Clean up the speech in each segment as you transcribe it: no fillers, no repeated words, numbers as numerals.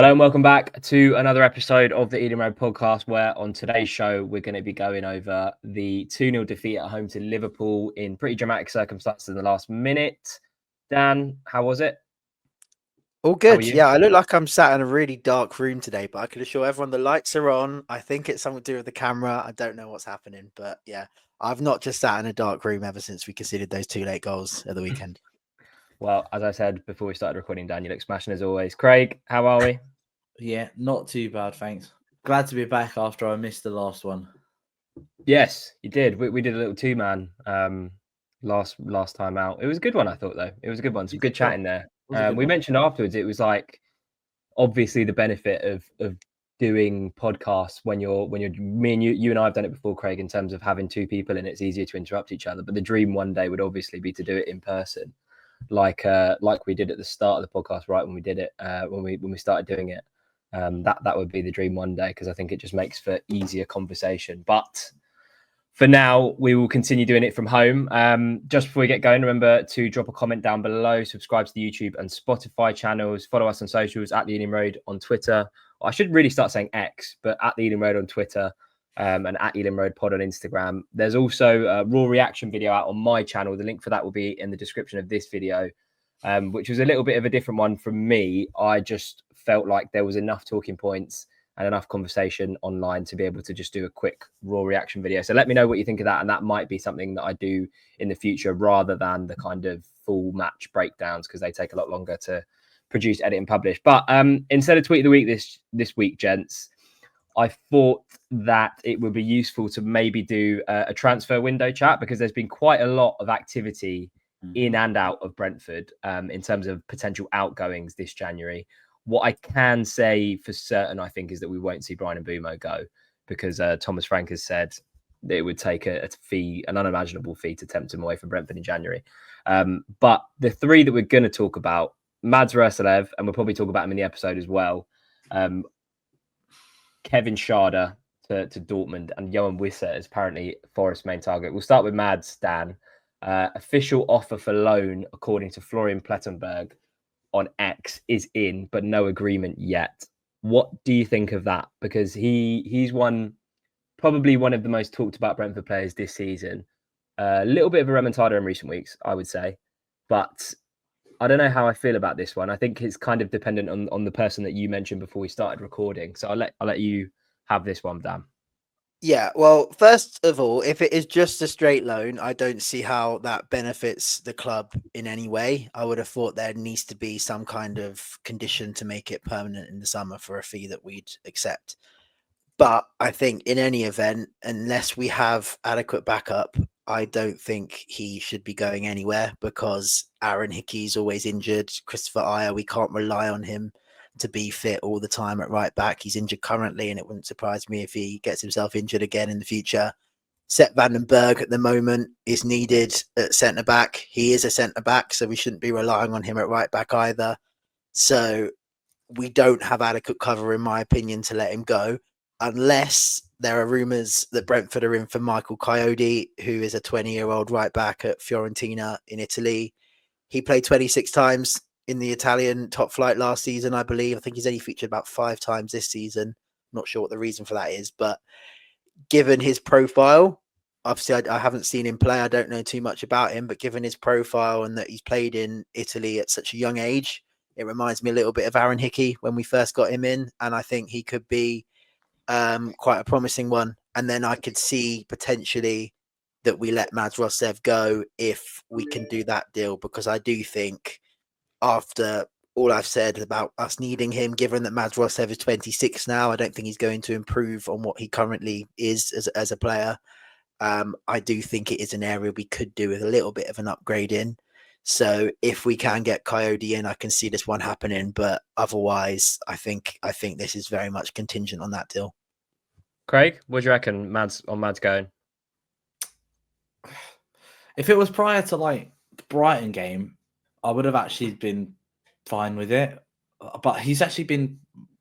Hello and welcome back to another episode of the Eden Road podcast, where on today's show, we're going to be going over the 2-0 defeat at home to Liverpool in pretty dramatic circumstances in the last minute. Dan, how was it? All good. Yeah, I look like I'm sat in a really dark room today, but I can assure everyone the lights are on. I think it's something to do with the camera. I don't know what's happening, but yeah, I've not just sat in a dark room ever since we conceded those 2 late goals at the weekend. Well, as I said before we started recording, Dan, you look smashing as always. Craig, how are we? Yeah, not too bad, thanks. Glad to be back after I missed the last one. Yes, you did. We did a little 2-man last time out. It was a good one, I thought, though. It was a good one. Some good chat in there. We mentioned afterwards, it was like obviously the benefit of doing podcasts when you're me and you and I have done it before, Craig, in terms of having 2 people and it's easier to interrupt each other. But the dream one day would obviously be to do it in person, like we did at the start of the podcast, right when we did it, when we started doing it. That would be the dream one day, because I think it just makes for easier conversation. But for now, we will continue doing it from home. Just before we get going, remember to drop a comment down below, subscribe to the YouTube and Spotify channels, follow us on socials at the Ealing Road on Twitter. I should really start saying X, but at the Ealing Road on Twitter, and at Ealing Road Pod on Instagram. There's also a raw reaction video out on my channel. The link for that will be in the description of this video, which was a little bit of a different one from me. I just felt like there was enough talking points and enough conversation online to be able to just do a quick raw reaction video. So let me know what you think of that. And that might be something that I do in the future rather than the kind of full match breakdowns, because they take a lot longer to produce, edit and publish. But instead of tweet of the week this week, gents, I thought that it would be useful to maybe do a transfer window chat, because there's been quite a lot of activity in and out of Brentford in terms of potential outgoings this January. What I can say for certain, I think, is that we won't see Brian Mbeumo go, because Thomas Frank has said that it would take a fee, an unimaginable fee, to tempt him away from Brentford in January. But the 3 that we're going to talk about, Mads Roerslev, and we'll probably talk about him in the episode as well, Kevin Schade to Dortmund, and Johan Wissa is apparently Forest's main target. We'll start with Mads, Dan. Official offer for loan, according to Florian Plettenberg on X, is in, but no agreement yet. What do you think of that? Because he's probably one of the most talked about Brentford players this season. A little bit of a remontada in recent weeks, I would say, but I don't know how I feel about this one. I think it's kind of dependent on the person that you mentioned before we started recording. So I'll let you have this one, Dan. Yeah, well, first of all, if it is just a straight loan, I don't see how that benefits the club in any way. I would have thought there needs to be some kind of condition to make it permanent in the summer for a fee that we'd accept. But I think in any event, unless we have adequate backup, I don't think he should be going anywhere, because Aaron Hickey's always injured. Christopher Ayer, we can't rely on him to be fit all the time at right back. He's injured currently, and it wouldn't surprise me if he gets himself injured again in the future. Sepp van den Berg at the moment is needed at centre back. He is a centre back, so we shouldn't be relying on him at right back either. So we don't have adequate cover, in my opinion, to let him go, unless there are rumours that Brentford are in for Michael Coyote, who is a 20-year-old right back at Fiorentina in Italy. He played 26 times in the Italian top flight last season, I believe. I think he's only featured about 5 times this season. Not sure what the reason for that is, but given his profile, obviously I haven't seen him play. I don't know too much about him, but given his profile and that he's played in Italy at such a young age, it reminds me a little bit of Aaron Hickey when we first got him in. And I think he could be quite a promising one. And then I could see potentially that we let Mads Roerslev go if we can do that deal, because I do think, after all I've said about us needing him, given that Mads Roerslev is 26 now, I don't think he's going to improve on what he currently is as a player. I do think it is an area we could do with a little bit of an upgrade in. So if we can get Coyote in, I can see this one happening. But otherwise, I think this is very much contingent on that deal. Craig, what do you reckon, Mads going? If it was prior to like the Brighton game, I would have actually been fine with it. But he's actually been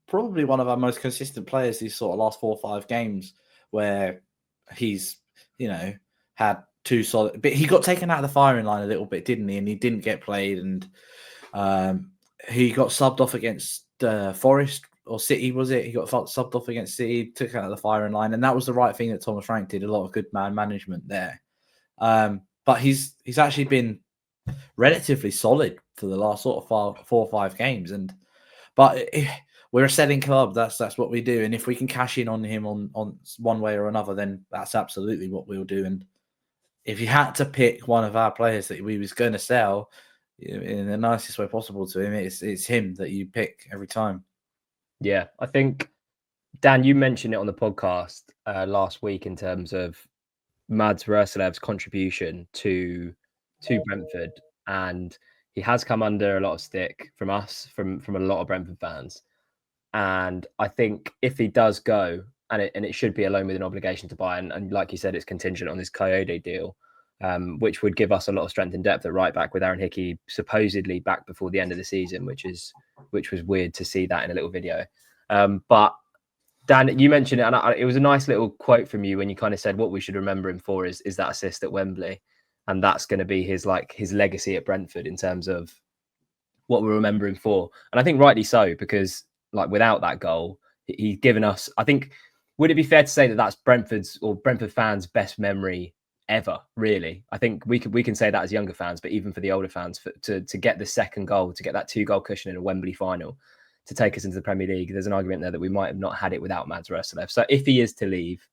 probably one of our most consistent players these sort of last 4 or 5 games, where he's, had 2 solid. But he got taken out of the firing line a little bit, didn't he? And he didn't get played. And he got subbed off against Forest or City, was it? He got subbed off against City, took out of the firing line, and that was the right thing that Thomas Frank did. A lot of good man management there. But he's actually been relatively solid for the last sort of 4 or 5 games, but we're a selling club. That's what we do, and if we can cash in on him on one way or another, then that's absolutely what we'll do. And if you had to pick one of our players that we was going to sell in the nicest way possible to him, it's him that you pick every time. Yeah, I think, Dan, you mentioned it on the podcast last week in terms of Mads Roeselev's contribution to Brentford, and he has come under a lot of stick from us, from a lot of Brentford fans. And I think if he does go, and it should be a loan with an obligation to buy, and like you said, it's contingent on this Coyote deal, which would give us a lot of strength and depth at right back, with Aaron Hickey supposedly back before the end of the season, which was weird to see that in a little video. But Dan, you mentioned it, and it was a nice little quote from you when you kind of said what we should remember him for is that assist at Wembley, and that's going to be his legacy at Brentford in terms of what we're remembering for. And I think rightly so, because without that goal, he's given us, I think, would it be fair to say that that's Brentford's or Brentford fans' best memory ever, really? I think we can say that as younger fans, but even for the older fans, to get the second goal, to get that 2-goal cushion in a Wembley final, to take us into the Premier League, there's an argument there that we might have not had it without Mads Roeselev. So if he is to leave,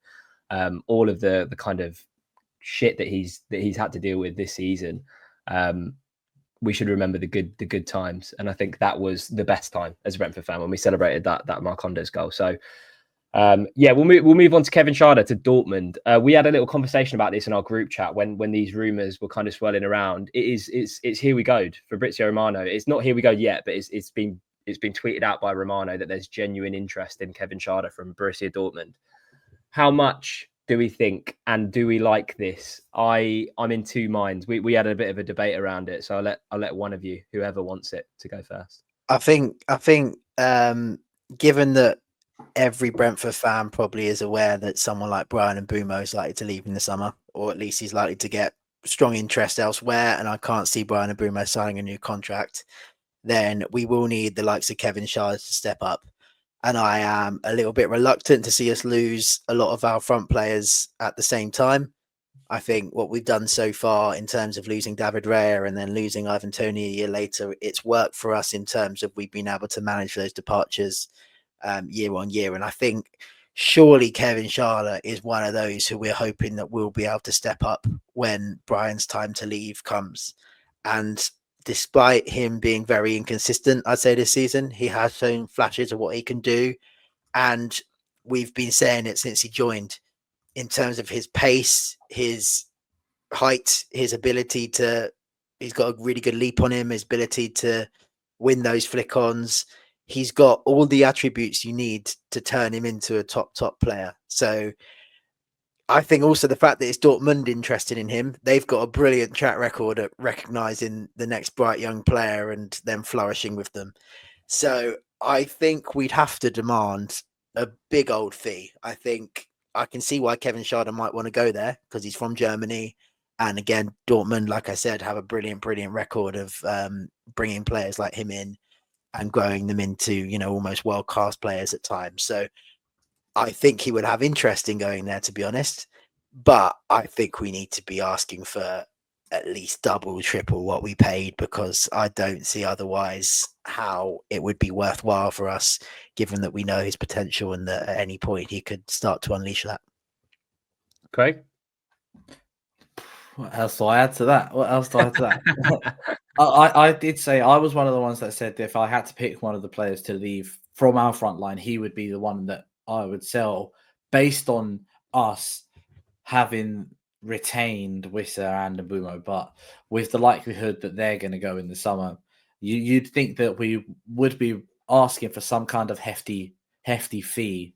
all of the kind of shit that he's had to deal with this season, we should remember the good times. And I think that was the best time as a Brentford fan when we celebrated that Marcondes goal. So we'll move on to Kevin Schade to Dortmund. We had a little conversation about this in our group chat when these rumours were kind of swirling around. It's here we go. Fabrizio Romano. It's not here we go yet, but it's been tweeted out by Romano that there's genuine interest in Kevin Schade from Borussia Dortmund. How much do we think, and do we like this? I'm in two minds. We had a bit of a debate around it, so I'll let one of you, whoever wants it, to go first. I think given that every Brentford fan probably is aware that someone like Brian Mbeumo is likely to leave in the summer, or at least he's likely to get strong interest elsewhere, and I can't see Brian Mbeumo signing a new contract, then we will need the likes of Kevin Schade to step up. And I am a little bit reluctant to see us lose a lot of our front players at the same time. I think what we've done so far in terms of losing David Raya and then losing Ivan Toney a year later, it's worked for us in terms of we've been able to manage those departures year on year. And I think surely Kevin Schade is one of those who we're hoping that will be able to step up when Brian's time to leave comes. And despite him being very inconsistent, I'd say this season, he has shown flashes of what he can do. And we've been saying it since he joined in terms of his pace, his height, his ability to, he's got a really good leap on him, his ability to win those flick-ons. He's got all the attributes you need to turn him into a top player. So I think also the fact that it's Dortmund interested in him, they've got a brilliant track record at recognizing the next bright young player and then flourishing with them. So I think we'd have to demand a big old fee. I think I can see why Kevin Schade might want to go there because he's from Germany. And again, Dortmund, like I said, have a brilliant record of bringing players like him in and growing them into, almost world-class players at times. So I think he would have interest in going there, to be honest. But I think we need to be asking for at least double, triple what we paid, because I don't see otherwise how it would be worthwhile for us, given that we know his potential and that at any point he could start to unleash that. Craig? What else do I add to that? I did say I was one of the ones that said that if I had to pick one of the players to leave from our front line, he would be the one that I would sell based on us having retained Wissa and Mbeumo. But with the likelihood that they're going to go in the summer, you'd think that we would be asking for some kind of hefty fee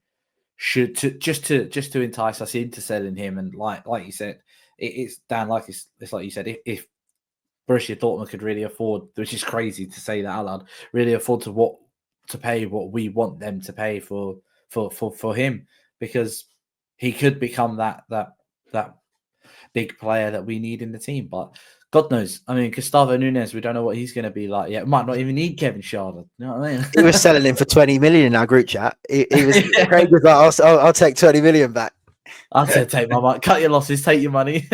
just to entice us into selling him. And like you said, it's Dan, it's like you said, if Borussia Dortmund could really afford, which is crazy to say that out loud, really afford to pay what we want them to pay for him, because he could become that big player that we need in the team. But God knows. I mean, Gustavo Nunes, we don't know what he's going to be like yet. Might not even need Kevin Schade. You know what I mean? He was selling him for 20 million in our group chat. He was Craig was like, I'll take 20 million back. I said, take my money, cut your losses, take your money.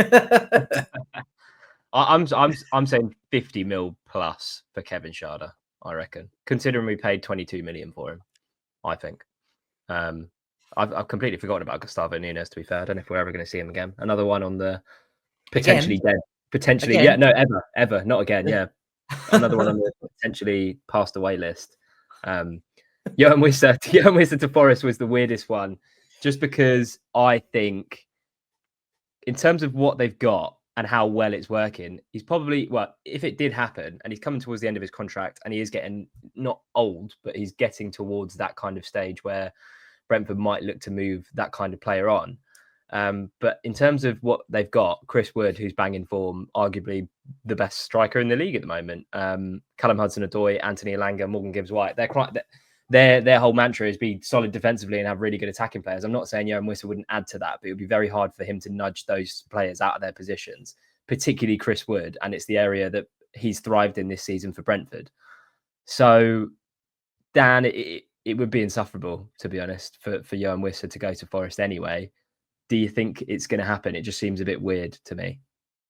I'm saying 50 mil plus for Kevin Schade, I reckon. Considering we paid 22 million for him, I think. I've completely forgotten about Gustavo Nunes, to be fair. I don't know if we're ever going to see him again. Another one on the potentially dead. Potentially, yeah, no, ever, not again. Yeah, another one on the potentially passed away list. Johan Wissa to Forest was the weirdest one, just because I think, in terms of what they've got and how well it's working, he's probably, well, if it did happen, and he's coming towards the end of his contract, and he is getting not old, but he's getting towards that kind of stage where Brentford might look to move that kind of player on. But in terms of what they've got, Chris Wood, who's banging form, arguably the best striker in the league at the moment. Callum Hudson-Odoi, Anthony Elanga, Morgan Gibbs-White. Their whole mantra is be solid defensively and have really good attacking players. I'm not saying Johan Wissa wouldn't add to that, but it would be very hard for him to nudge those players out of their positions, particularly Chris Wood. And it's the area that he's thrived in this season for Brentford. So, Dan, it would be insufferable, to be honest, for Johan Wissa to go to Forest anyway. Do you think it's going to happen? It just seems a bit weird to me.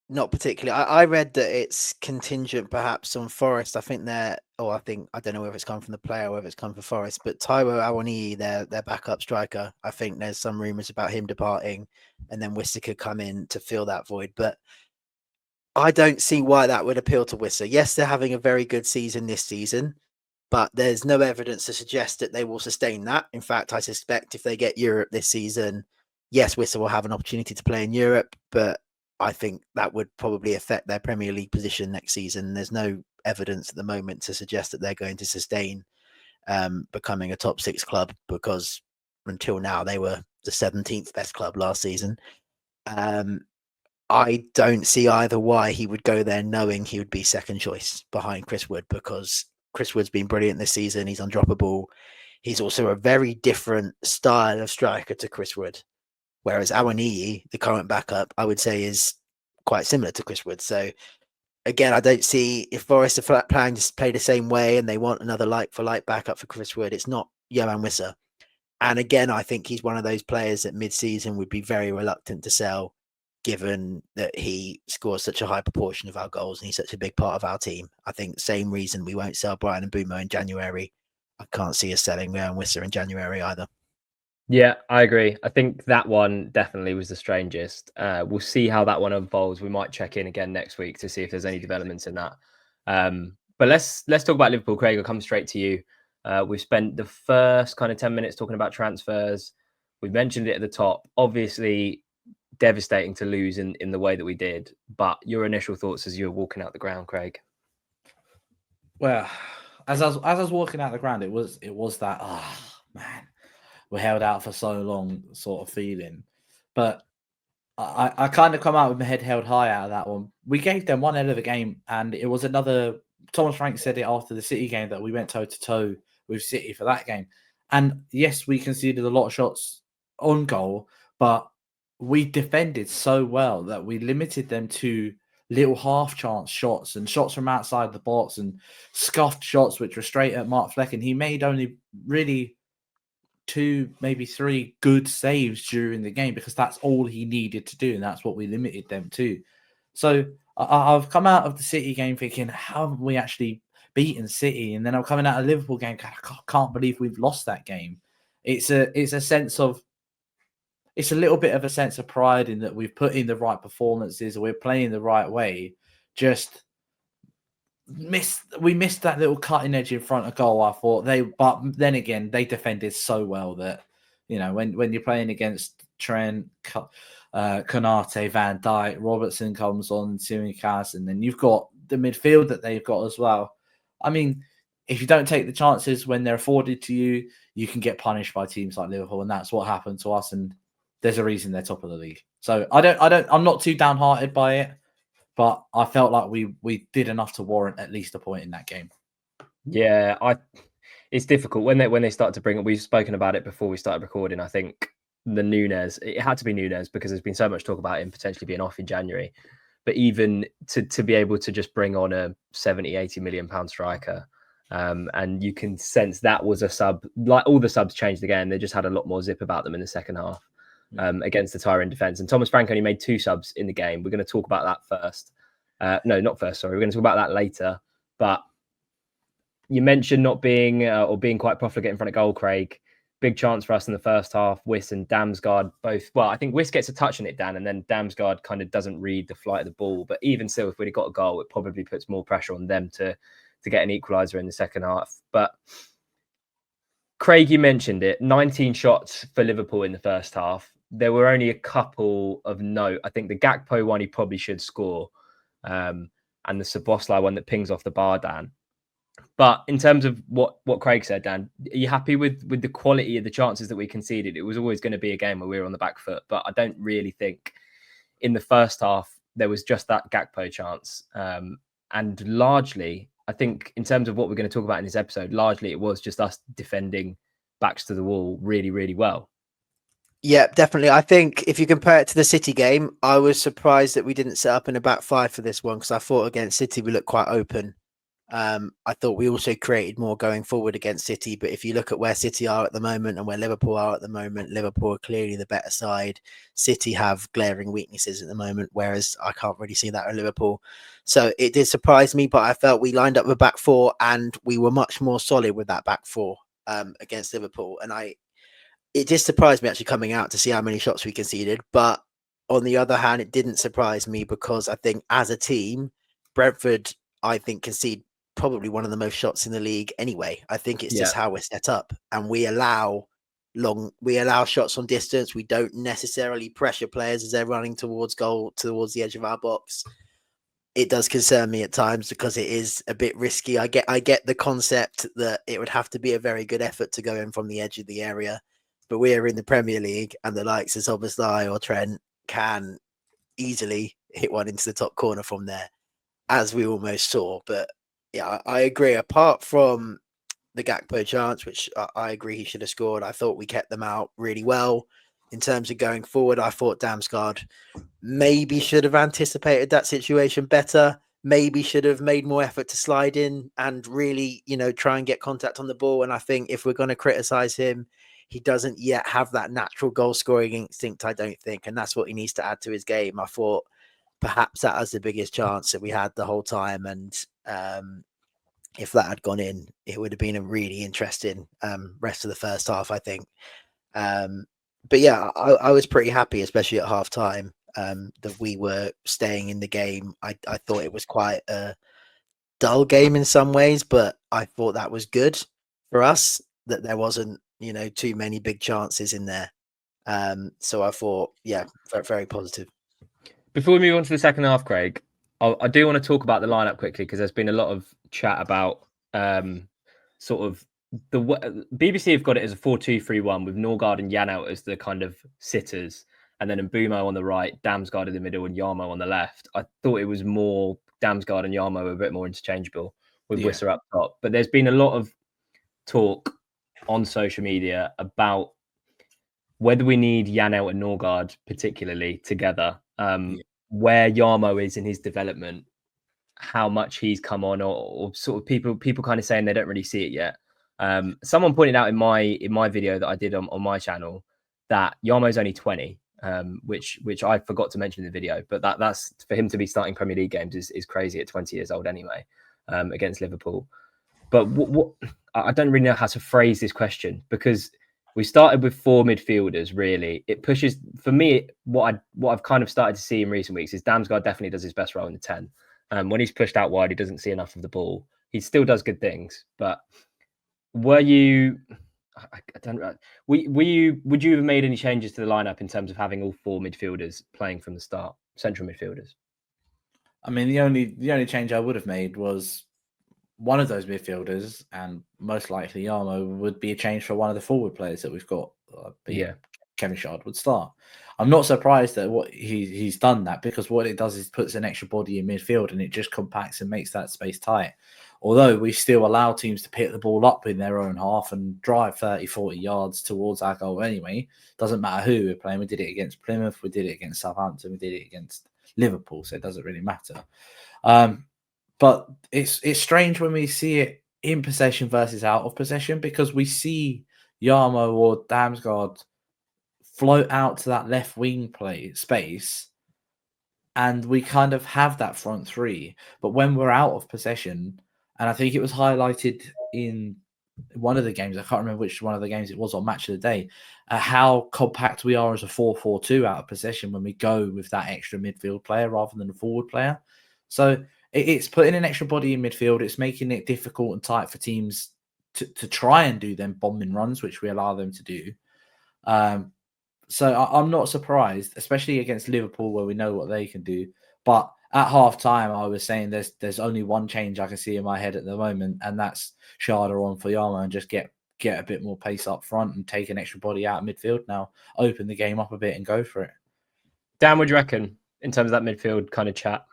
Not particularly. I read that it's contingent perhaps on Forest. I think I don't know whether it's come from the player or whether it's come from Forest, but Taiwo Awoniyi, their backup striker, I think there's some rumours about him departing and then Wissa could come in to fill that void. But I don't see why that would appeal to Wissa. Yes, they're having a very good season this season, but there's no evidence to suggest that they will sustain that. In fact, I suspect if they get Europe this season, yes, Wissa will have an opportunity to play in Europe, but I think that would probably affect their Premier League position next season. There's no evidence at the moment to suggest that they're going to sustain becoming a top 6 club, because until now they were the 17th best club last season. I don't see either why he would go there knowing he would be second choice behind Chris Wood, because Chris Wood's been brilliant this season. He's undroppable. He's also a very different style of striker to Chris Wood. Whereas Awoniyi, the current backup, I would say is quite similar to Chris Wood. So again, I don't see, if Forest are planning to play the same way and they want another like-for-like backup for Chris Wood, it's not Johan Wissa. And again, I think he's one of those players that mid-season would be very reluctant to sell, given that he scores such a high proportion of our goals and he's such a big part of our team. I think same reason we won't sell Brian Mbeumo in January. I can't see us selling Johan Wissa in January either. Yeah, I agree. I think that one definitely was the strangest. We'll see how that one unfolds. We might check in again next week to see if there's any developments in that. But let's talk about Liverpool. Craig, I'll come straight to you. We've spent the first kind of 10 minutes talking about transfers. We mentioned it at the top. Obviously, devastating to lose in the way that we did. But your initial thoughts as you were walking out the ground, Craig? Well, as I was walking out the ground, it was that, man, we held out for so long sort of feeling. But I kind of come out with my head held high out of that one. We gave them one hell of a game, and it was another. Thomas Frank said it after the City game that we went toe to toe with City for that game. And yes, we conceded a lot of shots on goal, but we defended so well that we limited them to little half chance shots and shots from outside the box and scuffed shots which were straight at Mark Fleck, and he made only really 2, maybe 3 good saves during the game, because that's all he needed to do, and that's what we limited them to. So I've come out of the City game thinking, how have we actually beaten City? And then I'm coming out of the Liverpool game, I can't believe we've lost that game. It's a sense of, it's a little bit of a sense of pride in that we've put in the right performances, we're playing the right way. Just we missed that little cutting edge in front of goal. I thought but then again, they defended so well that, you know, when you're playing against Trent, Konate, Van Dijk, Robertson comes on, Tsimikas, and then you've got the midfield that they've got as well. I mean, if you don't take the chances when they're afforded to you, you can get punished by teams like Liverpool, and that's what happened to us. And there's a reason they're top of the league. So I'm not too downhearted by it, but I felt like we did enough to warrant at least a point in that game. Yeah, it's difficult when they start to bring it. We've spoken about it before we started recording. I think the Nunes, it had to be Nunes because there's been so much talk about him potentially being off in January. But even to be able to just bring on a 70, 80 million pound striker, and you can sense that was a sub, like all the subs changed again. They just had a lot more zip about them in the second half against the Tyrone defence. And Thomas Frank only made 2 subs in the game. We're going to talk about that first. No, not first, sorry. We're going to talk about that later. But you mentioned not being or being quite profligate in front of goal, Craig. Big chance for us in the first half. Wiss and Damsgaard both. Well, I think Wiss gets a touch on it, Dan, and then Damsgaard kind of doesn't read the flight of the ball. But even still, if we'd have got a goal, it probably puts more pressure on them to get an equaliser in the second half. But Craig, you mentioned it. 19 shots for Liverpool in the first half. There were only a couple of note. I think the Gakpo one he probably should score, and the Szoboszlai one that pings off the bar, Dan. But in terms of what Craig said, Dan, are you happy with the quality of the chances that we conceded? It was always going to be a game where we were on the back foot, but I don't really think in the first half there was just that Gakpo chance. And largely, I think in terms of what we're going to talk about in this episode, largely it was just us defending backs to the wall really, really well. Yeah, definitely. I think if you compare it to the City game, I was surprised that we didn't set up in a back 5 for this one, because I thought against City we looked quite open. I thought we also created more going forward against City, but if you look at where City are at the moment and where Liverpool are at the moment, Liverpool are clearly the better side. City have glaring weaknesses at the moment, whereas I can't really see that at Liverpool. So it did surprise me, but I felt we lined up with back 4 and we were much more solid with that back 4 against Liverpool. And it did surprise me actually coming out to see how many shots we conceded. But on the other hand, it didn't surprise me because I think as a team, Brentford, I think, concede probably one of the most shots in the league anyway. I think it's just how we're set up, and we allow shots on distance. We don't necessarily pressure players as they're running towards goal, towards the edge of our box. It does concern me at times because it is a bit risky. I get the concept that it would have to be a very good effort to go in from the edge of the area, but we are in the Premier League and the likes of Szoboszlai or Trent can easily hit one into the top corner from there, as we almost saw. But yeah, I agree. Apart from the Gakpo chance, which I agree he should have scored, I thought we kept them out really well. In terms of going forward, I thought Damsgaard maybe should have anticipated that situation better, maybe should have made more effort to slide in and really, try and get contact on the ball. And I think if we're going to criticize him, he doesn't yet have that natural goal scoring instinct, I don't think. And that's what he needs to add to his game. I thought perhaps that was the biggest chance that we had the whole time. And if that had gone in, it would have been a really interesting rest of the first half, I think. But yeah, I was pretty happy, especially at half time, that we were staying in the game. I thought it was quite a dull game in some ways, but I thought that was good for us, that there wasn't, too many big chances in there. So I thought, yeah, very, very positive. Before we move on to the second half, Craig, I do want to talk about the lineup quickly because there's been a lot of chat about sort of the BBC have got it as a 4-2-3-1 with Norgard and Janelt as the kind of sitters, and then Mbumo on the right, Damsgaard in the middle, and Yarmo on the left. I thought it was more Damsgaard and Yarmo were a bit more interchangeable with Wisser up top. But there's been a lot of talk on social media about whether we need Janelt and Norgard particularly together, where Yarmo is in his development, how much he's come on, or sort of people kind of saying they don't really see it yet. Someone pointed out in my video that I did on my channel that Yarmo's only 20, which I forgot to mention in the video, but that's for him to be starting Premier League games is crazy at 20 years old anyway, against Liverpool. But what I don't really know how to phrase this question, because we started with 4 midfielders. Really, it pushes for me. What I've kind of started to see in recent weeks is Damsgaard definitely does his best role in the 10. When he's pushed out wide, he doesn't see enough of the ball. He still does good things, but were you? I don't know. Would you have made any changes to the lineup in terms of having all 4 midfielders playing from the start, central midfielders? I mean, the only change I would have made was one of those midfielders, and most likely Yarmo, would be a change for one of the forward players that we've got. Kevin Shard would start. I'm not surprised that what he's done that, because what it does is puts an extra body in midfield and it just compacts and makes that space tight. Although we still allow teams to pick the ball up in their own half and drive 30, 40 yards towards our goal anyway. Doesn't matter who we're playing. We did it against Plymouth. We did it against Southampton. We did it against Liverpool, so it doesn't really matter. But it's strange when we see it in possession versus out of possession, because we see Yarmo or Damsgaard float out to that left wing play space, and we kind of have that front three. But when we're out of possession, and I think it was highlighted in one of the games, I can't remember which one of the games it was on Match of the Day, how compact we are as a 4-4-2 out of possession when we go with that extra midfield player rather than a forward player. So it's putting an extra body in midfield. It's making it difficult and tight for teams to try and do them bombing runs, which we allow them to do. So I'm not surprised, especially against Liverpool, where we know what they can do. But at half time, I was saying there's only one change I can see in my head at the moment, and that's Sharda on for Yarmo, and just get a bit more pace up front and take an extra body out of midfield now, open the game up a bit and go for it. Dan, what do you reckon in terms of that midfield kind of chat?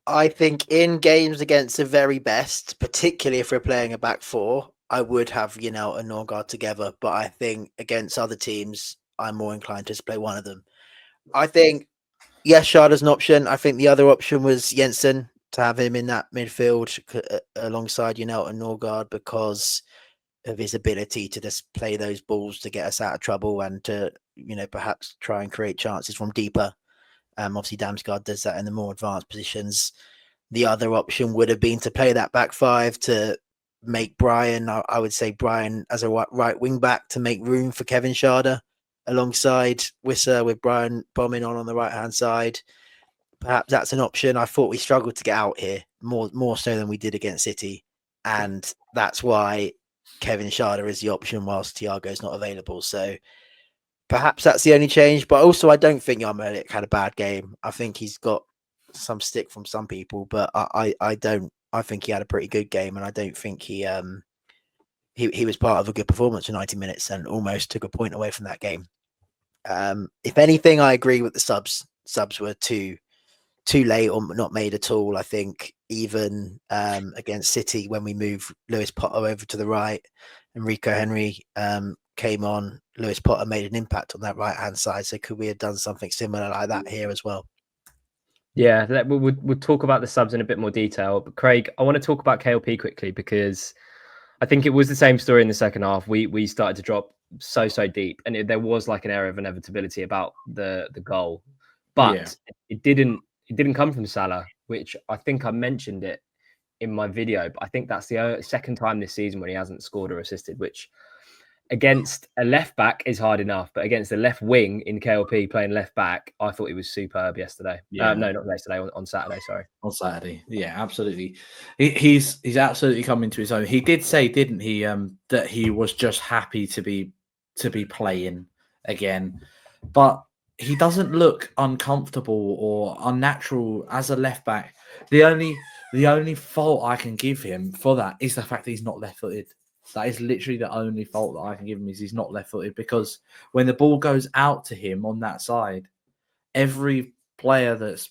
I think in games against the very best, particularly if we're playing a back four, I would have Yanel and Norgard together. But I think against other teams, I'm more inclined to play one of them. I think, yes, Sharda's an option. I think the other option was Jensen, to have him in that midfield alongside Yanel and Norgard, because of his ability to just play those balls to get us out of trouble and to, perhaps try and create chances from deeper. Obviously, Damsgaard does that in the more advanced positions. The other option would have been to play that back five to make Brian, I would say Brian as a right wing back, to make room for Kevin Sharda alongside Wissa, with Brian bombing on the right hand side. Perhaps that's an option. I thought we struggled to get out here more so than we did against City, and that's why Kevin Sharda is the option whilst Thiago's not available. So perhaps that's the only change. But also, I don't think Yarmolenko had a bad game. I think he's got some stick from some people, but I don't. I think he had a pretty good game, and I don't think he was part of a good performance for 90 minutes and almost took a point away from that game. If anything, I agree with the subs. Subs were too late or not made at all. I think even against City, when we moved Lewis Potter over to the right and Rico Henry came on, Lewis Potter made an impact on that right hand side. So could we have done something similar like that here as well? Yeah, we'll talk about the subs in a bit more detail. But Craig, I want to talk about KLP quickly, because I think it was the same story in the second half. We started to drop so deep, and there was like an air of inevitability about the goal, but it didn't come from Salah, which I think I mentioned it in my video. But I think that's the second time this season when he hasn't scored or assisted, which against a left back is hard enough, but against a left wing in KLP playing left back, I thought he was superb yesterday. No, not yesterday, on Saturday. Sorry, on Saturday. Yeah, absolutely. He's absolutely come into his own. He did say, didn't he, that he was just happy to be playing again, but he doesn't look uncomfortable or unnatural as a left back. The only fault I can give him for that is the fact that he's not left-footed. That is literally the only fault that I can give him, is he's not left-footed, because when the ball goes out to him on that side, every player that's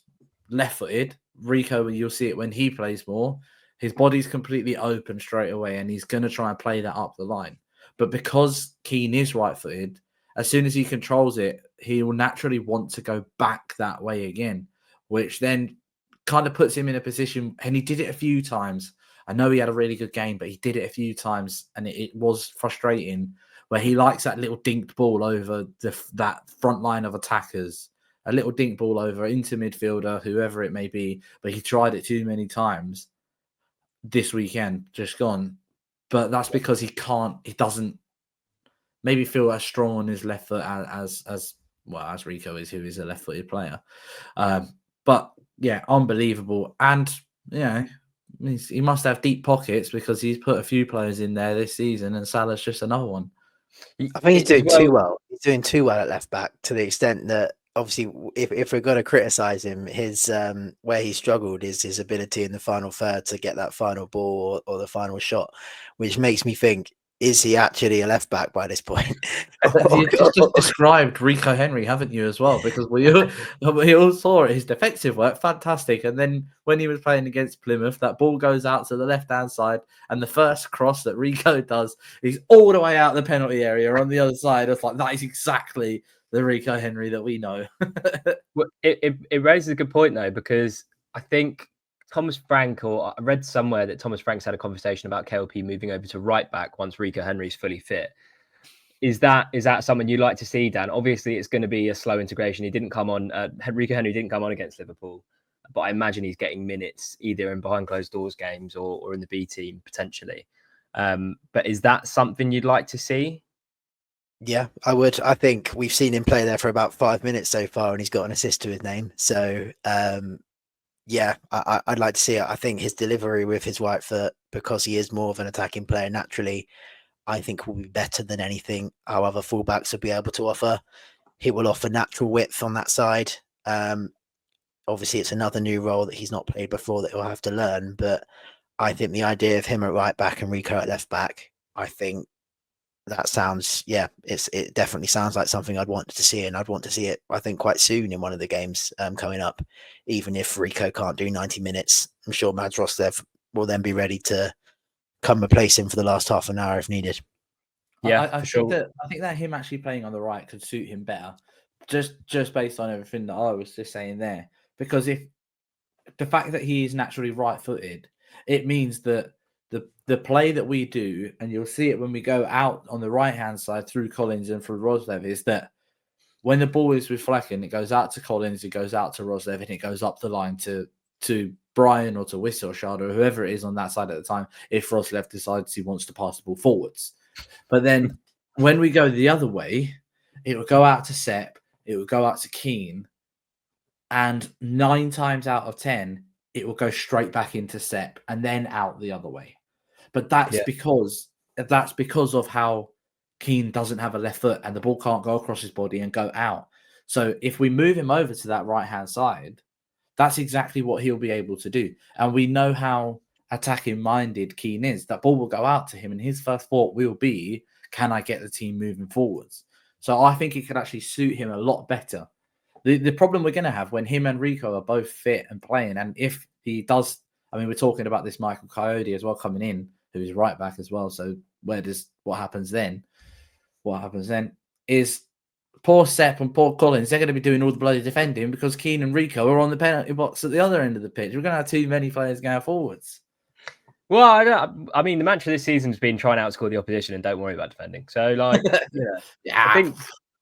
left-footed, Rico, you'll see it when he plays more, his body's completely open straight away, and he's going to try and play that up the line. But because Keane is right-footed, as soon as he controls it, he will naturally want to go back that way again, which then kind of puts him in a position, and he did it a few times. I know he had a really good game, but he did it a few times, and it was frustrating, where he likes that little dinked ball over that front line of attackers, a little dink ball over into midfielder, whoever it may be, but he tried it too many times this weekend, just gone. But that's because he doesn't maybe feel as strong on his left foot as Rico is, who is a left-footed player. But yeah, unbelievable. And yeah, he must have deep pockets, because he's put a few players in there this season, and Salah's just another one. I think he's doing too well. He's doing too well at left back, to the extent that obviously, if we're going to criticize him, his where he struggled is his ability in the final third to get that final ball or the final shot, which makes me think, is he actually a left back by this point? You've just described Rico Henry, haven't you, as well? Because we all saw his defensive work, fantastic. And then when he was playing against Plymouth, that ball goes out to the left-hand side, and the first cross that Rico does is all the way out the penalty area on the other side. It's like, that is exactly the Rico Henry that we know. Well, it raises a good point though, because I think Thomas Frank, or I read somewhere that Thomas Frank's had a conversation about KLP moving over to right back once Rico Henry's fully fit. Is that something you'd like to see, Dan? Obviously, it's going to be a slow integration. He didn't come on. Rico Henry didn't come on against Liverpool, but I imagine he's getting minutes either in behind closed doors games or in the B team potentially. But is that something you'd like to see? Yeah, I would. I think we've seen him play there for about 5 minutes so far, and he's got an assist to his name. So, yeah, I'd like to see it. I think his delivery with his right foot, because he is more of an attacking player naturally, I think will be better than anything our other fullbacks will be able to offer. He will offer natural width on that side. Obviously, it's another new role that he's not played before that he'll have to learn. But I think the idea of him at right back and Rico at left back, I think that sounds, it definitely sounds like something I'd want to see, and I'd want to see it, I think, quite soon in one of the games coming up. Even if Rico can't do 90 minutes, I'm sure Mads Roslev will then be ready to come replace him for the last half an hour if needed. Yeah, I think that him actually playing on the right could suit him better, just based on everything that I was just saying there. Because if the fact that he is naturally right-footed, it means that the play that we do, and you'll see it when we go out on the right-hand side through Collins and through Roslev, is that when the ball is with Flecken, it goes out to Collins, it goes out to Roslev, and it goes up the line to Brian or to Wisselshard or whoever it is on that side at the time, if Roslev decides he wants to pass the ball forwards. But then when we go the other way, it will go out to Sepp, it will go out to Keane, and 9 times out of 10, it will go straight back into Sepp and then out the other way. But that's because of how Keane doesn't have a left foot and the ball can't go across his body and go out. So if we move him over to that right-hand side, that's exactly what he'll be able to do. And we know how attacking-minded Keane is. That ball will go out to him, and his first thought will be, can I get the team moving forwards? So I think it could actually suit him a lot better. The problem we're going to have when him and Rico are both fit and playing, and if he does, I mean, we're talking about this Michael Coyote as well coming in, who's right back as well. So what happens then? What happens then is poor Sepp and poor Collins, they're going to be doing all the bloody defending because Keane and Rico are on the penalty box at the other end of the pitch. We're going to have too many players going forwards. Well, I mean, the mantra this season's been trying to outscore the opposition and don't worry about defending. So, like, I think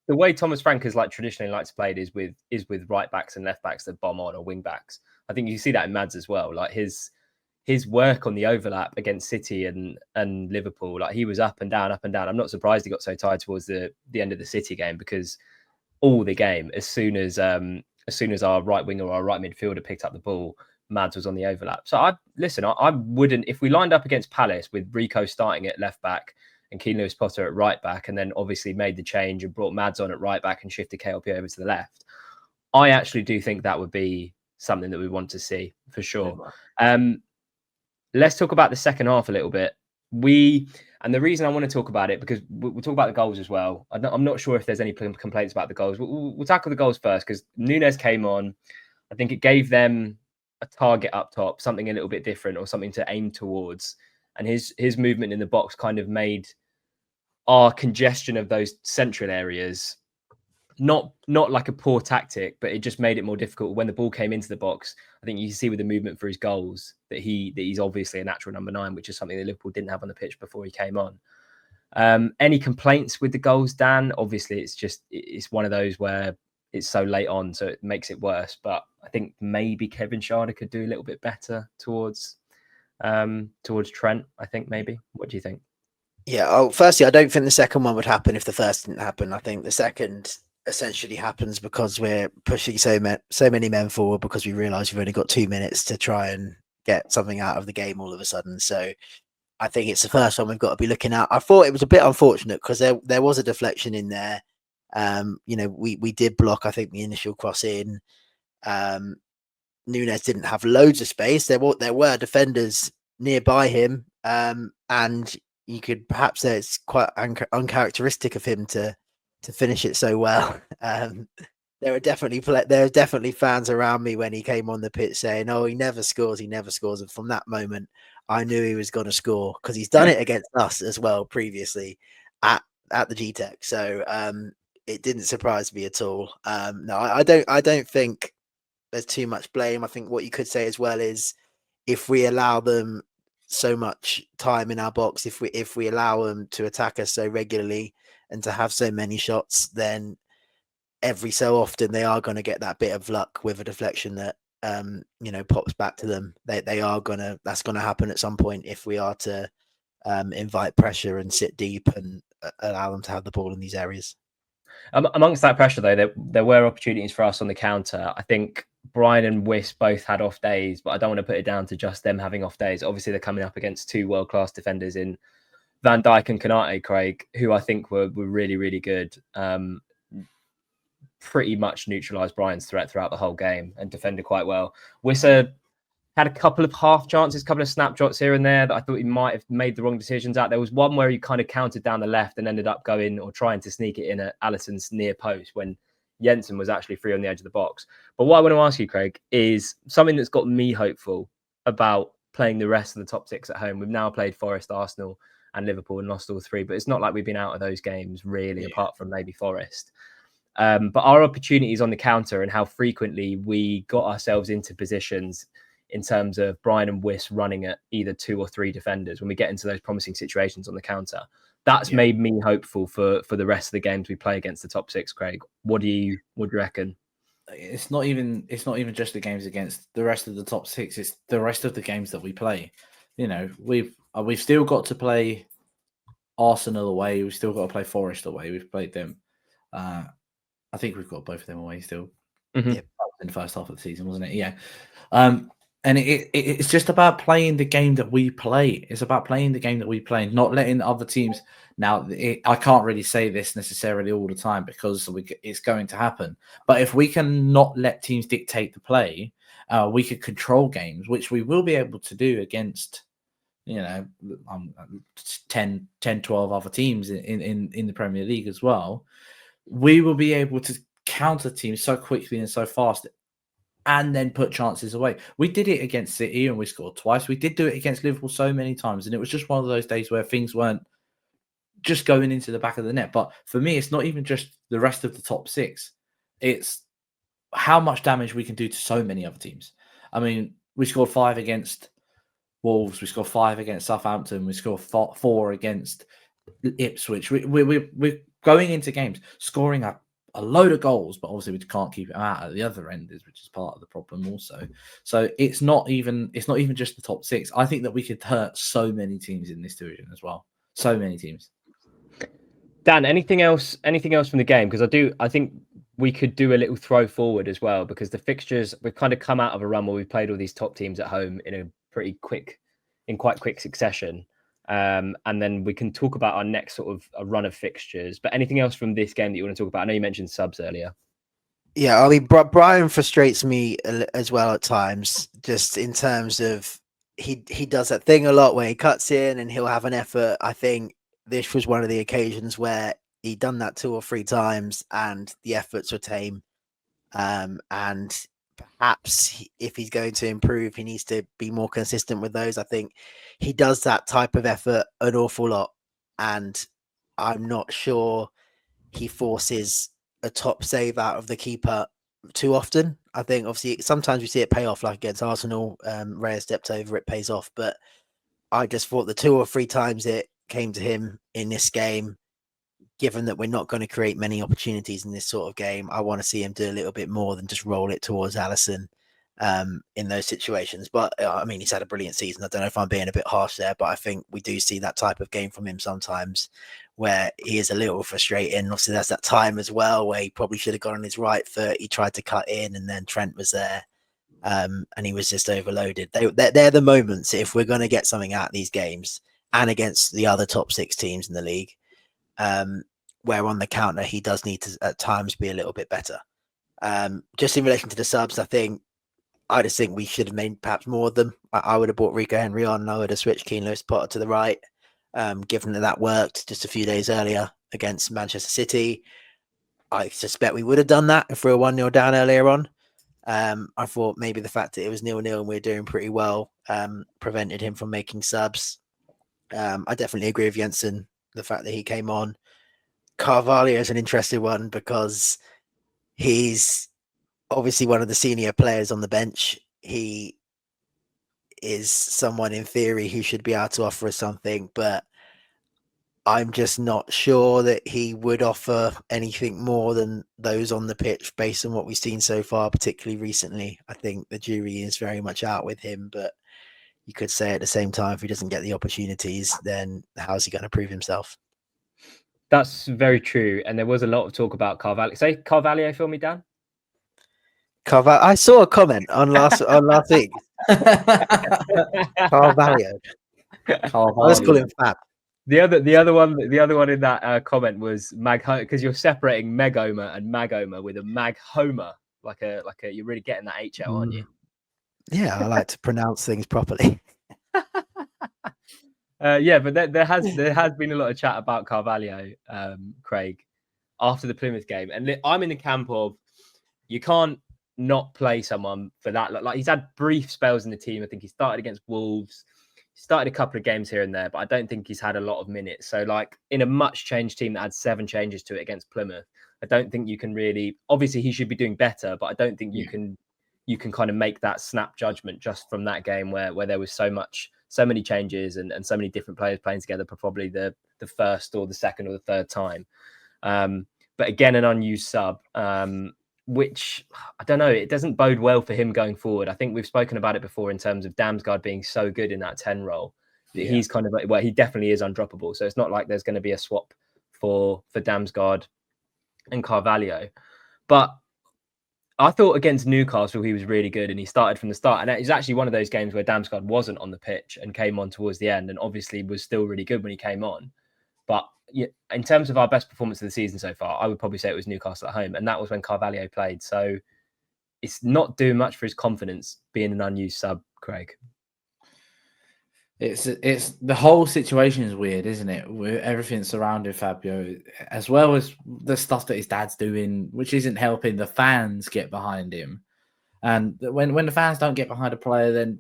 the way Thomas Frank has traditionally likes to play it is with right backs and left backs that bomb on, or wing backs. I think you see that in Mads as well. Like his work on the overlap against City and Liverpool, like he was up and down, up and down. I'm not surprised he got so tired towards the end of the City game, because all the game, as soon as our right winger or our right midfielder picked up the ball, Mads was on the overlap. So I wouldn't, if we lined up against Palace with Rico starting at left back and Keane Lewis Potter at right back, and then obviously made the change and brought Mads on at right back and shifted KLP over to the left, I actually do think that would be something that we want to see for sure. Let's talk about the second half a little bit. And the reason I want to talk about it, because we'll talk about the goals as well. I'm not sure if there's any complaints about the goals. We'll tackle the goals first, because Nunes came on. I think it gave them a target up top, something a little bit different, or something to aim towards. And his movement in the box kind of made our congestion of those central areas not like a poor tactic, but it just made it more difficult when the ball came into the box. I think you can see with the movement for his goals that he's obviously a natural number 9, which is something that Liverpool didn't have on the pitch before he came on. Any complaints with the goals, Dan? Obviously, it's one of those where it's so late on, so it makes it worse. But I think maybe Kevin Schade could do a little bit better towards Trent. I think maybe. What do you think? Yeah. Firstly, I don't think the second one would happen if the first didn't happen. I think the second essentially happens because we're pushing so many men forward, because we realise we've only got 2 minutes to try and get something out of the game all of a sudden. So I think it's the first one we've got to be looking at. I thought it was a bit unfortunate because there was a deflection in there. We did block, I think, the initial cross in. Nunes didn't have loads of space. There were defenders nearby him, and you could perhaps say it's quite uncharacteristic of him to finish it so well. There are definitely fans around me when he came on the pitch saying, "Oh, he never scores," and from that moment, I knew he was going to score, because he's done it against us as well previously at the GTEC. So it didn't surprise me at all. No, I don't think there's too much blame. I think what you could say as well is if we allow them so much time in our box, if we allow them to attack us so regularly and to have so many shots, then every so often they are going to get that bit of luck with a deflection that pops back to them. That's gonna happen at some point if we are to invite pressure and sit deep and allow them to have the ball in these areas. Amongst that pressure, though, there were opportunities for us on the counter. I think Brian and Wiss both had off days, but I don't want to put it down to just them having off days. Obviously, they're coming up against two world-class defenders in Van Dijk and Konate, Craig, who I think were really, really good. Pretty much neutralised Brian's threat throughout the whole game and defended quite well. Wissa had a couple of half chances, a couple of snapshots here and there that I thought he might have made the wrong decisions at. There was one where he kind of countered down the left and ended up going or trying to sneak it in at Alisson's near post when Jensen was actually free on the edge of the box. But what I want to ask you, Craig, is something that's got me hopeful about playing the rest of the top six at home. We've now played Forest, Arsenal and Liverpool and lost all three, but it's not like we've been out of those games really, apart from maybe Forest. But our opportunities on the counter and how frequently we got ourselves into positions in terms of Brian and Wiss running at either two or three defenders when we get into those promising situations on the counter. That's made me hopeful for the rest of the games we play against the top six, Craig. What do you reckon? It's not even just the games against the rest of the top six. It's the rest of the games that we play. We've still got to play Arsenal away. We've still got to play Forest away. We've played them. I think we've got both of them away still. Mm-hmm. Yeah, in the first half of the season, wasn't it? Yeah. And it's just about playing the game that we play. It's about playing the game that we play, not letting other teams. Now, I can't really say this necessarily all the time because it's going to happen. But if we can not let teams dictate the play, we could control games, which we will be able to do against, 10, 12 other teams in the Premier League as well. We will be able to counter teams so quickly and so fast and then put chances away. We did it against City and we scored twice. We did do it against Liverpool so many times. And it was just one of those days where things weren't just going into the back of the net. But for me, it's not even just the rest of the top six. It's how much damage we can do to so many other teams. I mean, we scored 5 against Wolves. We scored 5 against Southampton. We scored 4 against Ipswich. We're going into games, scoring a load of goals, but obviously we can't keep it out at the other end, which is part of the problem also. So it's not even just the top six. I think that we could hurt so many teams in this division as well. So many teams. Dan, anything else from the game? Because I think we could do a little throw forward as well, because the fixtures, we've kind of come out of a run where we've played all these top teams at home in quite quick succession. And then we can talk about our next sort of a run of fixtures. But anything else from this game that you want to talk about? I know you mentioned subs earlier. Yeah, I mean, Brian frustrates me as well at times, just in terms of he does that thing a lot where he cuts in and he'll have an effort. I think this was one of the occasions where he'd done that 2 or 3 times and the efforts were tame. And perhaps if he's going to improve, he needs to be more consistent with those. I think he does that type of effort an awful lot, and I'm not sure he forces a top save out of the keeper too often. I think obviously sometimes we see it pay off, like against Arsenal. Raya stepped over, it pays off. But I just thought the 2 or 3 times it came to him in this game, given that we're not going to create many opportunities in this sort of game, I want to see him do a little bit more than just roll it towards Alisson in those situations. But I mean, he's had a brilliant season. I don't know if I'm being a bit harsh there, but I think we do see that type of game from him sometimes where he is a little frustrating. Obviously, there's that time as well where he probably should have gone on his right foot. He tried to cut in and then Trent was there and he was just overloaded. They're the moments, if we're going to get something out of these games and against the other top 6 teams in the league, where on the counter he does need to at times be a little bit better. Just in relation to the subs, I just think we should have made perhaps more of them. I would have brought Rico Henry on and I would have switched Keane Lewis-Potter to the right, given that worked just a few days earlier against Manchester City. I suspect we would have done that if we were 1-0 down earlier on. I thought maybe the fact that it was 0-0 and we were doing pretty well prevented him from making subs. I definitely agree with Jensen, the fact that he came on. Carvalho is an interesting one because he's obviously one of the senior players on the bench. He is someone in theory who should be able to offer us something, but I'm just not sure that he would offer anything more than those on the pitch based on what we've seen so far, particularly recently. I think the jury is very much out with him, but you could say at the same time, if he doesn't get the opportunities, then how's he going to prove himself? That's very true. And there was a lot of talk about Carvalho. Say Carvalho for me, Dan. Carvalho. I saw a comment on last week. Carvalho. Let's call him Fab. The other one in that comment was because you're separating Megoma and Magoma with a Maghoma, like a you're really getting that H out, aren't you? Yeah, I like to pronounce things properly. Yeah, but there has been a lot of chat about Carvalho, Craig, after the Plymouth game, and I'm in the camp of you can't not play someone for that. Like he's had brief spells in the team. I think he started against Wolves, started a couple of games here and there, but I don't think he's had a lot of minutes. So like in a much changed team that had 7 changes to it against Plymouth, I don't think you can really. Obviously, he should be doing better, but I don't think you can kind of make that snap judgment just from that game where there was so many changes and so many different players playing together for probably the first or the second or the third time. But again, an unused sub, which I don't know, it doesn't bode well for him going forward. I think we've spoken about it before in terms of Damsgaard being so good in that 10 role that he's kind of like, he definitely is undroppable. So it's not like there's going to be a swap for Damsgaard and Carvalho. But I thought against Newcastle, he was really good and he started from the start. And it was actually one of those games where Damsgaard wasn't on the pitch and came on towards the end and obviously was still really good when he came on. But in terms of our best performance of the season so far, I would probably say it was Newcastle at home. And that was when Carvalho played. So it's not doing much for his confidence being an unused sub, Craig. It's the whole situation is weird, isn't it? With everything surrounding Fabio, as well as the stuff that his dad's doing, which isn't helping the fans get behind him. And when the fans don't get behind a player, then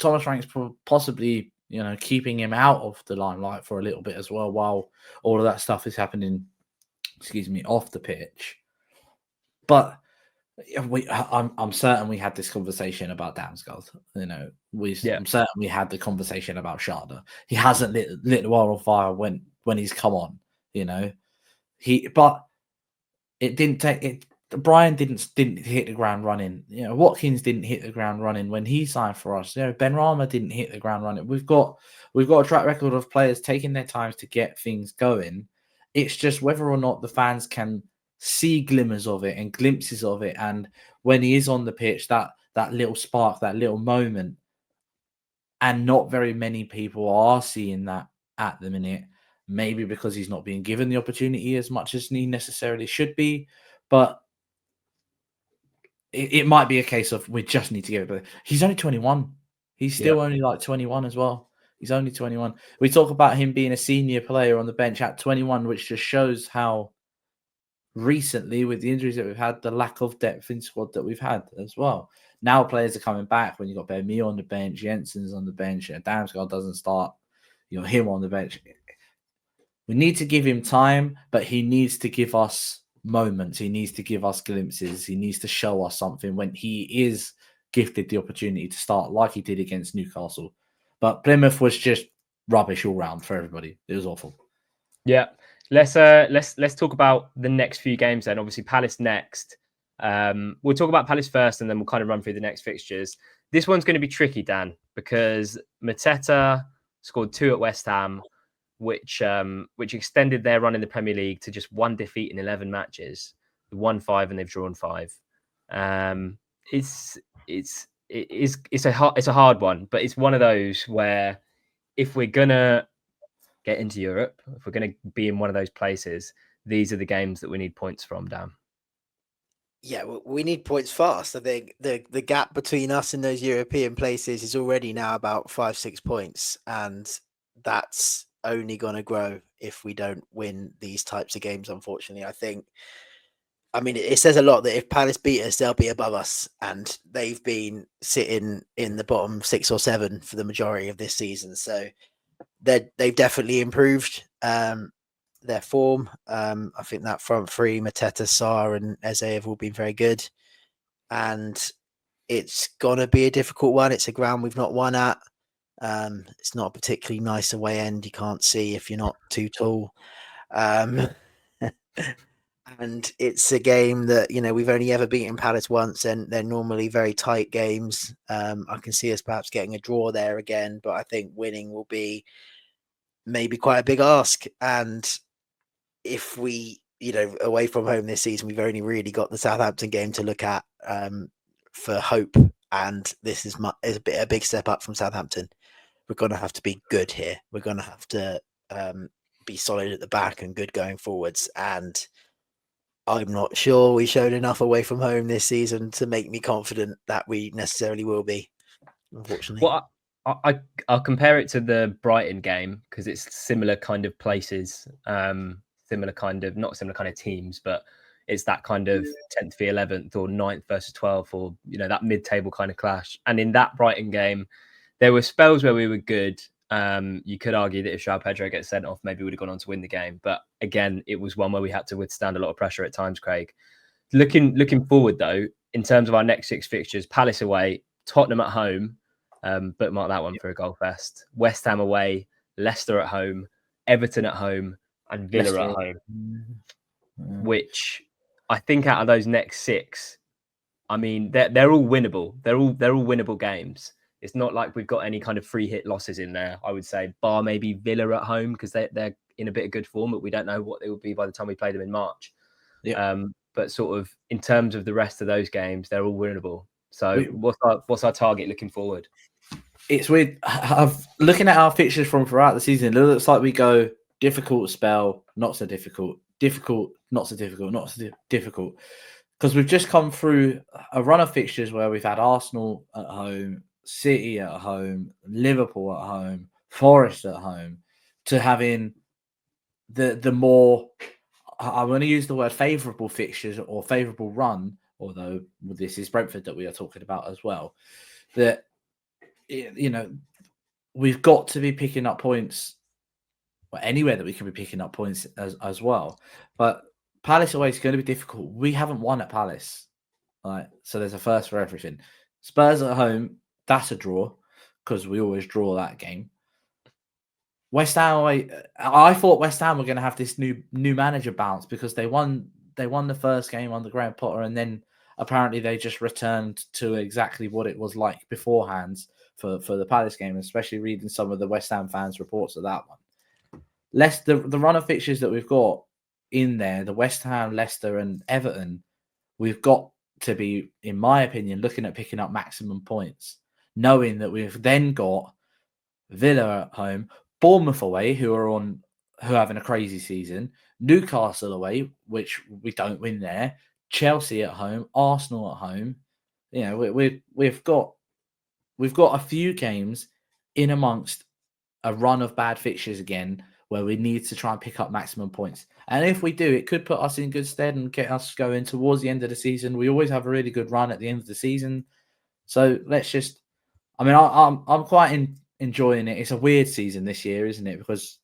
Thomas Frank's possibly, keeping him out of the limelight for a little bit as well, while all of that stuff is happening, off the pitch. But I'm certain we had this conversation about Damsgaard. I'm certain we had the conversation about Sharda. He hasn't lit the world on fire when he's come on. But it didn't take it. Brian didn't hit the ground running. Watkins didn't hit the ground running when he signed for us. Benrahma didn't hit the ground running. We've got a track record of players taking their time to get things going. It's just whether or not the fans can see glimmers of it and glimpses of it, and when he is on the pitch, that little spark, that little moment, and not very many people are seeing that at the minute. Maybe because he's not being given the opportunity as much as he necessarily should be, but it might be a case of we just need to give it. But he's only 21. He's still only like 21 as well. He's only 21. We talk about him being a senior player on the bench at 21, which just shows how recently, with the injuries that we've had, the lack of depth in squad that we've had as well. Now players are coming back when you've got Bermeo on the bench, Jensen's on the bench, and Damsgaard doesn't start, him on the bench. We need to give him time, but he needs to give us moments. He needs to give us glimpses. He needs to show us something when he is gifted the opportunity to start like he did against Newcastle. But Plymouth was just rubbish all round for everybody. It was awful. Yeah. Let's talk about the next few games then. Obviously, Palace next. We'll talk about Palace first, and then we'll kind of run through the next fixtures. This one's going to be tricky, Dan, because Mateta scored 2 at West Ham, which extended their run in the Premier League to just 1 defeat in 11 matches. They've won 5 and they've drawn 5. It's a hard one, but it's one of those where if we're gonna get into Europe, if we're going to be in one of those places, these are the games that we need points from, Dan. Yeah, we need points fast. I think the gap between us and those European places is already now about 5-6 points, and that's only going to grow if we don't win these types of games, unfortunately. I mean, it says a lot that if Palace beat us, they'll be above us, and they've been sitting in the bottom 6 or 7 for the majority of this season. So they've definitely improved. their form. I think that front three, Mateta, Sarr, and Eze have all been very good, and it's gonna be a difficult one. It's a ground we've not won at. It's not a particularly nice away end. You can't see if you're not too tall. And it's a game that, we've only ever beaten Palace once, and they're normally very tight games. I can see us perhaps getting a draw there again, but I think winning will be maybe quite a big ask. And if we, away from home this season, we've only really got the Southampton game to look at for hope. And this is a big step up from Southampton. We're going to have to be good here. We're going to have to be solid at the back and good going forwards. And I'm not sure we showed enough away from home this season to make me confident that we necessarily will be, unfortunately. Well, I'll compare it to the Brighton game because it's similar kind of places, similar kind of, not similar kind of teams, but it's that kind of 10th v 11th or 9th versus 12th, or, that mid-table kind of clash. And in that Brighton game, there were spells where we were good. You could argue that if João Pedro gets sent off, maybe we would have gone on to win the game. But again, it was one where we had to withstand a lot of pressure at times, Craig. Looking forward, though, in terms of our next 6 fixtures, Palace away, Tottenham at home, bookmark that one for a goal fest. West Ham away, Leicester at home, Everton at home, and Villa Leicester at home. Which I think out of those next 6, I mean, they're all winnable. They're all winnable games. It's not like we've got any kind of free hit losses in there, I would say, bar maybe Villa at home because they're in a bit of good form, but we don't know what they will be by the time we play them in March. Yeah. But sort of in terms of the rest of those games, they're all winnable. So what's our target looking forward? It's weird. Looking at our fixtures from throughout the season, it looks like we go difficult spell, not so difficult, difficult, not so difficult, not so difficult. Because we've just come through a run of fixtures where we've had Arsenal at home, City at home, Liverpool at home, Forest at home, to having the more, I'm going to use the word favourable fixtures or favourable run, although this is Brentford that we are talking about as well, that, we've got to be picking up points, or anywhere that we can be picking up points as well. But Palace away is going to be difficult. We haven't won at Palace, right? So there's a first for everything. Spurs at home, that's a draw because we always draw that game. West Ham away, I thought West Ham were going to have this new manager bounce because they won the first game under Graham Potter, and then apparently they just returned to exactly what it was like beforehand for the Palace game, especially reading some of the West Ham fans' reports of that one. The run of fixtures that we've got in there, the West Ham, Leicester, and Everton, we've got to be, in my opinion, looking at picking up maximum points, knowing that we've then got Villa at home, Bournemouth away, who are having a crazy season, Newcastle away, which we don't win there, Chelsea at home, Arsenal at home. We've got a few games in amongst a run of bad fixtures again where we need to try and pick up maximum points. And if we do, it could put us in good stead and get us going towards the end of the season. We always have a really good run at the end of the season. So let's just, I'm quite enjoying it. It's a weird season this year, isn't it? Because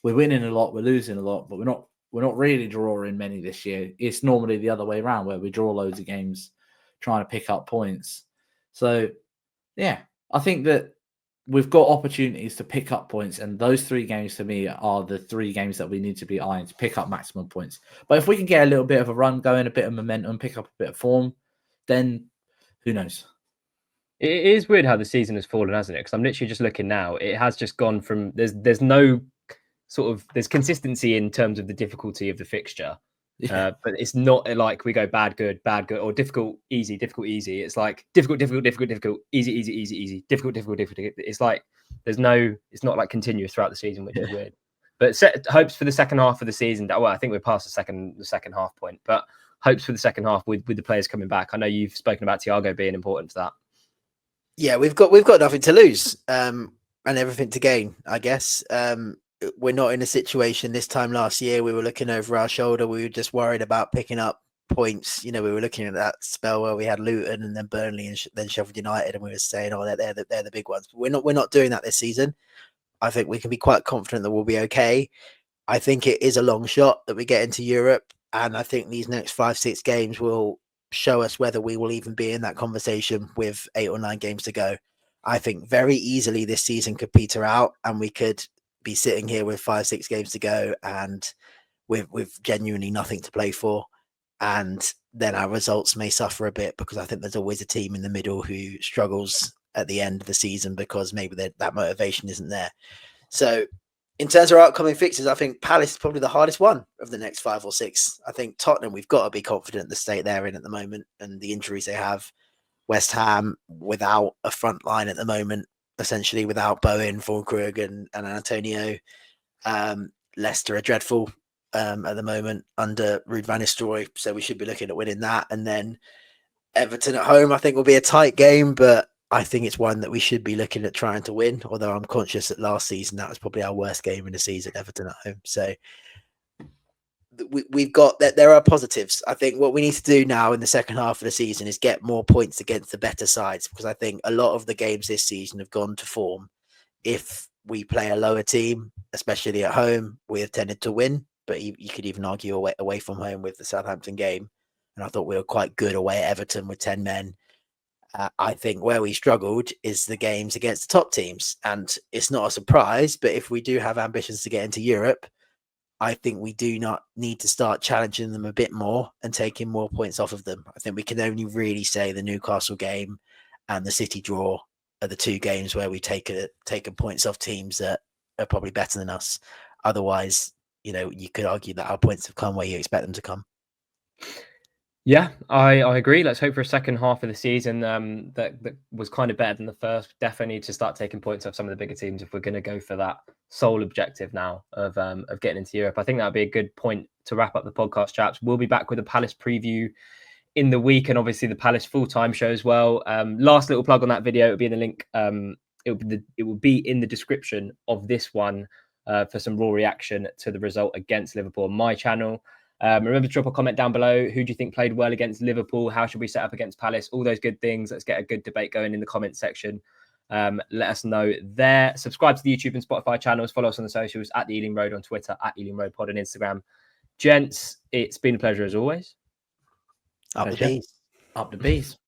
we're winning a lot, we're losing a lot, but we're not really drawing many this year. It's normally the other way around where we draw loads of games trying to pick up points. So, yeah, I think that we've got opportunities to pick up points, and those 3 games for me are the 3 games that we need to be eyeing to pick up maximum points. But if we can get a little bit of a run going, a bit of momentum, pick up a bit of form, then who knows? It is weird how the season has fallen, hasn't it? Because I'm literally just looking now. It has just gone from there's no sort of there's consistency in terms of the difficulty of the fixture, but it's not like we go bad, good, or difficult, easy, difficult, easy. It's like difficult, easy, easy, difficult. It's like it's not like continuous throughout the season, which is weird. But hopes for the second half of the season. Well, I think we're past the second half point, but hopes for the second half with the players coming back. I know you've spoken about Thiago being important to that. Yeah, we've got nothing to lose and everything to gain, I guess. We're not in a situation this time last year. We were looking over our shoulder. We were just worried about picking up points. We were looking at that spell where we had Luton and then Burnley and then Sheffield United, and we were saying, "Oh, they're the big ones." But we're not doing that this season. I think we can be quite confident that we'll be okay. I think it is a long shot that we get into Europe. And I think these next 5-6 games will show us whether we will even be in that conversation with 8 or 9 games to go. I think very easily this season could peter out and we could be sitting here with 5-6 games to go and with genuinely nothing to play for. And then our results may suffer a bit because I think there's always a team in the middle who struggles at the end of the season because maybe that motivation isn't there. So in terms of our upcoming fixtures, I think Palace is probably the hardest one of the next 5 or 6. I think Tottenham, we've got to be confident the state they're in at the moment and the injuries they have. West Ham, without a front line at the moment, essentially without Bowen, Fulkrug and Antonio. Leicester are dreadful at the moment under Ruud van Nistelrooy, so we should be looking at winning that. And then Everton at home, I think, will be a tight game, but I think it's one that we should be looking at trying to win, although I'm conscious that last season that was probably our worst game in the season, Everton at home. So we've got that. There are positives. I think what we need to do now in the second half of the season is get more points against the better sides, because I think a lot of the games this season have gone to form. If we play a lower team, especially at home, we have tended to win, but you could even argue away from home with the Southampton game. And I thought we were quite good away at Everton with 10 men. I think where we struggled is the games against the top teams. And it's not a surprise, but if we do have ambitions to get into Europe, I think we do not need to start challenging them a bit more and taking more points off of them. I think we can only really say the Newcastle game and the City draw are the 2 games where we've taken points off teams that are probably better than us. Otherwise, you could argue that our points have come where you expect them to come. Yeah, I agree. Let's hope for a second half of the season that was kind of better than the first. Definitely need to start taking points off some of the bigger teams if we're going to go for that sole objective now of getting into Europe. I think that would be a good point to wrap up the podcast, chaps. We'll be back with a Palace preview in the week, and obviously the Palace full-time show as well. Last little plug on that video. It'll be in the link. It will be in the description of this one for some raw reaction to the result against Liverpool on my channel. Remember to drop a comment down below. Who do you think played well against Liverpool? How should we set up against Palace? All those good things. Let's get a good debate going in the comment section. Let us know there. Subscribe to the YouTube and Spotify channels. Follow us on the socials at the Ealing Road on Twitter, at Ealing Road Pod on Instagram. Gents, it's been a pleasure as always. Up the bees. Up the bees.